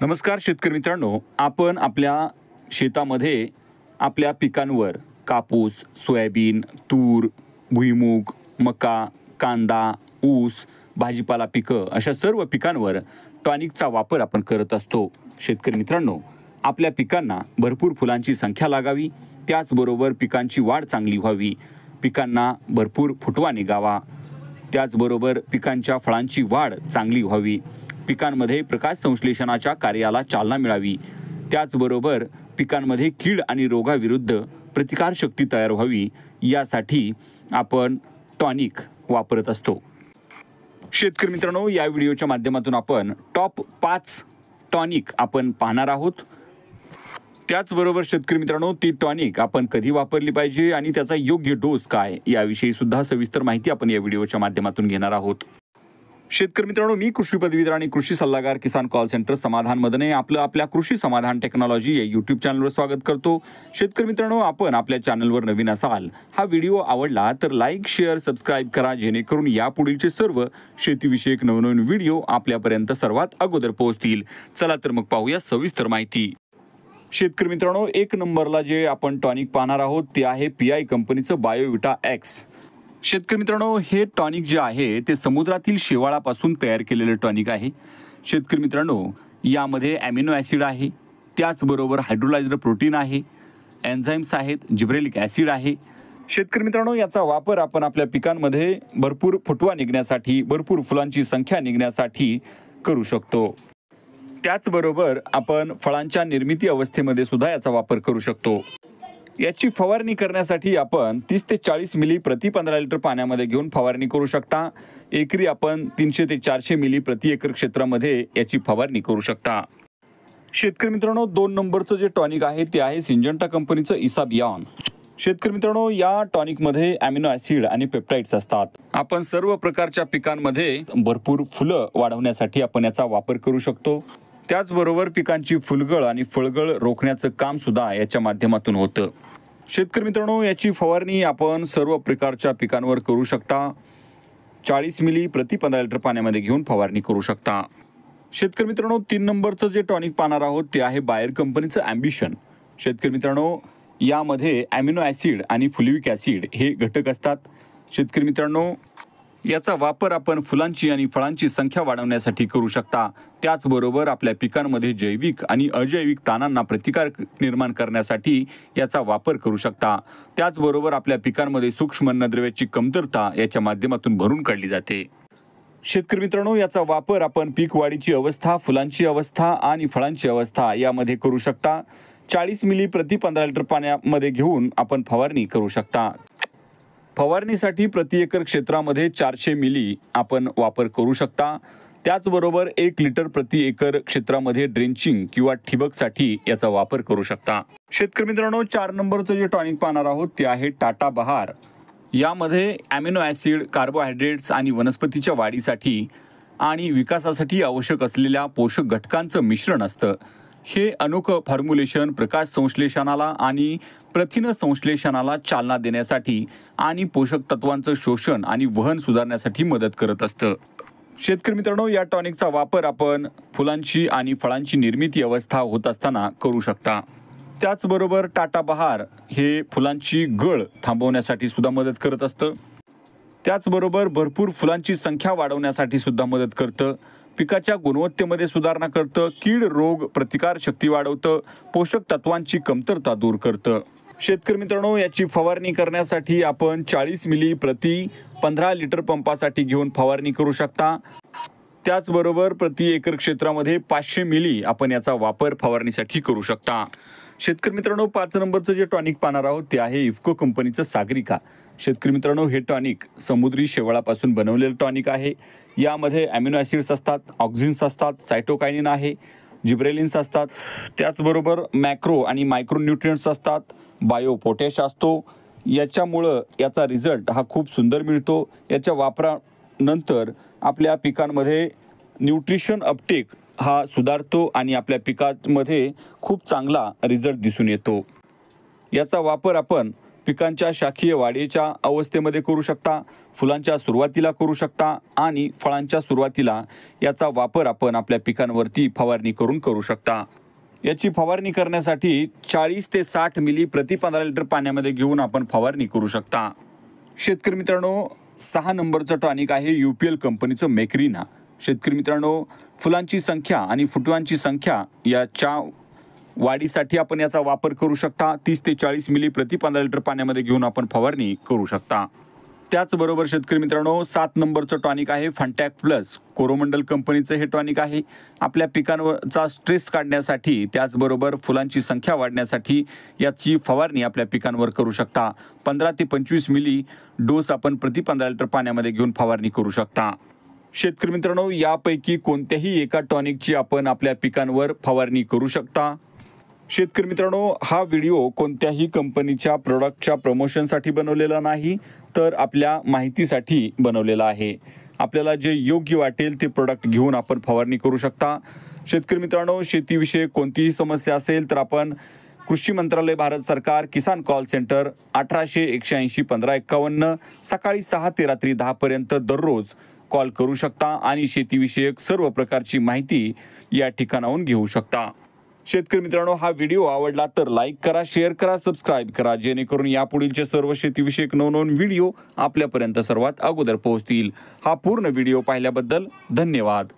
नमस्कार शेतकरी मित्रांनो, आपण आपल्या शेतामध्ये आपल्या पिकांवर कापूस, सोयाबीन, तूर, भुईमूग, मका, कांदा, ऊस, भाजीपाला पिकं अशा सर्व पिकांवर टॉनिकचा वापर आपण करत असतो. शेतकरी मित्रांनो, आपल्या पिकांना भरपूर फुलांची संख्या लागावी, त्याचबरोबर पिकांची वाढ चांगली व्हावी, पिकांना भरपूर फुटवा निघावा, त्याचबरोबर पिकांच्या फळांची वाढ चांगली व्हावी, पिकांमध्ये प्रकाश संश्लेषणाच्या कार्याला चालना मिळावी, त्याचबरोबर पिकांमध्ये कीड आणि रोगाविरुद्ध प्रतिकारशक्ती तयार व्हावी, यासाठी आपण टॉनिक वापरत असतो. शेतकरी मित्रांनो, या व्हिडिओच्या माध्यमातून आपण टॉप 5 टॉनिक आपण पाहणार आहोत. त्याचबरोबर शेतकरी मित्रांनो, ती टॉनिक आपण कधी वापरली पाहिजे आणि त्याचा योग्य डोस काय याविषयी सुद्धा सविस्तर माहिती आपण या व्हिडिओच्या माध्यमातून घेणार आहोत. शेतकरी मित्रांनो, मी कृषी पदवीधर आणि कृषी सल्लागार किसान कॉल सेंटर समाधान मदने आपल्या कृषी समाधान टेक्नॉलॉजी या यूट्यूब चॅनलवर स्वागत करतो. शेतकरी मित्रांनो, आपण आपल्या चॅनलवर नवीन असाल, हा व्हिडिओ आवडला तर लाईक, शेअर, सबस्क्राईब करा, जेणेकरून यापुढीलचे सर्व शेतीविषयक नवनवीन व्हिडिओ आपल्यापर्यंत सर्वात अगोदर पोहोचतील. चला तर मग पाहूया सविस्तर माहिती. शेतकरी मित्रांनो, 1 नंबरला जे आपण टॉनिक पाहणार आहोत ते आहे PI कंपनीचं बायोविटा एक्स. शेतकरी मित्रांनो, हे टॉनिक जे आहे ते समुद्रातील शेवाळापासून तयार केलेलं टॉनिक आहे. शेतकरी मित्रांनो, यामध्ये ॲमिनो ॲसिड आहे, त्याचबरोबर हायड्रोलाइज्ड प्रोटीन आहे, एन्झाईम्स आहेत, जिब्रेलिक ॲसिड आहे. शेतकरी मित्रांनो, याचा वापर आपण आपल्या पिकांमध्ये भरपूर फुटवा निघण्यासाठी, भरपूर फुलांची संख्या निघण्यासाठी करू शकतो. त्याचबरोबर आपण फळांच्या निर्मिती अवस्थेमध्ये सुद्धा याचा वापर करू शकतो. याची फवारणी करण्यासाठी आपण 30 ते 40 मिली प्रति 15 लिटर पाण्यामध्ये घेऊन फवारणी करू शकता. एकरी आपण 300 ते 400 मिली प्रति एकर क्षेत्रामध्ये याची फवारणी करू शकता. शेतकरी मित्रांनो, 2 नंबरचं जे टॉनिक आहे ते आहे सिंजंटा कंपनीचं इसाबियॉन. शेतकरी मित्रांनो, या टॉनिकमध्ये ॲमिनो ॲसिड आणि पेप्टाइड्स असतात. आपण सर्व प्रकारच्या पिकांमध्ये भरपूर फुलं वाढवण्यासाठी आपण याचा वापर करू शकतो. त्याचबरोबर पिकांची फुलगळ आणि फळगळ रोखण्याचं काम सुद्धा याच्या माध्यमातून होतं. शेतकरी मित्रांनो, याची फवारणी आपण सर्व प्रकारच्या पिकांवर करू शकता. 40 मिली प्रति 15 लिटर पाण्यामध्ये घेऊन फवारणी करू शकता. शेतकरी मित्रांनो, 3 नंबरचं जे टॉनिक पाहणार आहोत ते आहे बायर कंपनीचं ॲम्बिशन. शेतकरी मित्रांनो, यामध्ये ॲमिनो ॲसिड आणि फ्युलिक ॲसिड हे घटक असतात. शेतकरी मित्रांनो, याचा वापर आपण फुलांची आणि फळांची संख्या वाढवण्यासाठी करू शकता. त्याचबरोबर आपल्या पिकांमध्ये जैविक आणि अजैविक ताणांना प्रतिकार निर्माण करण्यासाठी याचा वापर करू शकता. त्याचबरोबर आपल्या पिकांमध्ये सूक्ष्म अन्नद्रव्याची कमतरता याच्या माध्यमातून भरून काढली जाते. शेतकरी मित्रांनो, याचा वापर आपण पीक वाढीची अवस्था, फुलांची अवस्था आणि फळांची अवस्था यामध्ये करू शकता. 40 मिली प्रति 15 लिटर पाण्यामध्ये घेऊन आपण फवारणी करू शकता. फवारणीसाठी प्रति एकर क्षेत्रामध्ये 400 मिली आपण वापर करू शकता. त्याचबरोबर 1 लिटर प्रति एकर क्षेत्रामध्ये ड्रेंचिंग किंवा ठिबकसाठी याचा वापर करू शकता. शेतकरी मित्रांनो, 4 नंबरचं जे टॉनिक पाहणार आहोत ते आहे टाटा बहार. यामध्ये ॲमिनो ॲसिड, कार्बोहायड्रेट्स आणि वनस्पतीच्या वाढीसाठी आणि विकासासाठी आवश्यक असलेल्या पोषक घटकांचं मिश्रण असतं. हे अनोखं फॉर्म्युलेशन प्रकाश संश्लेषणाला आणि प्रथिन संश्लेषणाला चालना देण्यासाठी आणि पोषक तत्वांचं शोषण आणि वहन सुधारण्यासाठी मदत करत असतं. शेतकरी मित्रांनो, या टॉनिकचा वापर आपण फुलांची आणि फळांची निर्मिती अवस्था होत असताना करू शकता. त्याचबरोबर टाटा बहार हे फुलांची गळ थांबवण्यासाठी सुद्धा मदत करत असतं. त्याचबरोबर भरपूर फुलांची संख्या वाढवण्यासाठी सुद्धा मदत करतं. पिकाच्या गुणवत्तेमध्ये सुधारणा करतं, कीड रोग प्रतिकार शक्ती वाढवतं, पोषक तत्वांची कमतरता दूर करतं. शेतकरी मित्रांनो, याची फवारणी करण्यासाठी आपण 40 मिली प्रति 15 लिटर पंपासाठी घेऊन फवारणी करू शकता. त्याचबरोबर प्रति एकर क्षेत्रामध्ये 500 मिली आपण याचा वापर फवारणीसाठी करू शकता. शेतकरी मित्रांनो, 5 नंबरचं जे टॉनिक पाहणार आहोत ते आहे इफ्को कंपनीचं सागरिका. शेतकरी मित्रांनो, हे टॉनिक समुद्री शेवाळापासून बनवलेलं टॉनिक आहे. यामध्ये ॲमिनो ॲसिड्स असतात, ऑक्झिन्स असतात, सायटोकायनिन आहे, जिब्रेलिन्स असतात, त्याचबरोबर मॅक्रो आणि मायक्रो न्यूट्रिएंट्स असतात, बायो पोटॅश असतो. याच्यामुळं याचा रिझल्ट हा खूप सुंदर मिळतो. याच्या वापरानंतर आपल्या पिकांमध्ये न्यूट्रिशन अपटेक हा सुधारतो आणि आपल्या पिकांमध्ये खूप चांगला रिझल्ट दिसून येतो. याचा वापर आपण पिकांच्या शाखीय वाढीच्या अवस्थेमध्ये करू शकता, फुलांच्या सुरुवातीला करू शकता आणि फळांच्या सुरुवातीला याचा वापर आपण आपल्या पिकांवरती फवारणी करू शकता। याची फवारणी करण्यासाठी 40 ते 60 मिली प्रति 15 लिटर पाण्यामध्ये घेऊन आपण फवारणी करू शकता। शेतकरी मित्रांनो, 6 नंबरचं टॉनिक आहे UPL कंपनीचं मॅक्रिना। शेतकरी मित्रांनो, फुलांची संख्या आणि फुटव्यांची संख्या याच्या वाढीसाठी आपण याचा वापर करू शकता। 30 ते 40 मिली प्रति 15 लिटर पाण्यामध्ये घेऊन आपण फवारणी करू शकता। त्याचबरोबर शेतकरी मित्रांनो, 7 नंबरचं टॉनिक आहे फंटॅक प्लस। कोरोमंडल कंपनीचं हे टॉनिक आहे। आपल्या पिकांवरचा स्ट्रेस काढण्यासाठी, त्याचबरोबर फुलांची संख्या वाढण्यासाठी याची फवारणी आपल्या पिकांवर करू शकता। 15 ते 25 मिली डोस आपण प्रति 15 लिटर पाण्यामध्ये घेऊन फवारणी करू शकता। शेतकरी मित्रांनो, यापैकी कोणत्याही एका टॉनिकची आपण आपल्या पिकांवर फवारणी करू शकता। शेतकरी मित्रांनो, हा व्हिडिओ कोणत्याही कंपनीच्या प्रोडक्टच्या प्रमोशनसाठी बनवलेला नाही, तर आपल्या माहितीसाठी बनवलेला आहे। आपल्याला जे योग्य वाटेल ते प्रोडक्ट घेऊन आपण फवारणी करू शकता। शेतकरी मित्रांनो, शेतीविषयी कोणतीही समस्या असेल तर आपण कृषी मंत्रालय, भारत सरकार, किसान कॉल सेंटर 1800 180 1551 सकाळी 6 ते रात्री 10 पर्यंत दररोज कॉल करू शकता आणि शेतीविषयक सर्व प्रकारची माहिती या ठिकाणाहून घेऊ शकता। शेतकरी मित्रांनो, हा व्हिडिओ आवडला तर लाईक करा, शेअर करा, सबस्क्राईब करा, जेणेकरून यापुढीलचे सर्व शेतीविषयक नवनवीन व्हिडिओ आपल्यापर्यंत सर्वात अगोदर पोहोचतील। हा पूर्ण व्हिडिओ पाहिल्याबद्दल धन्यवाद।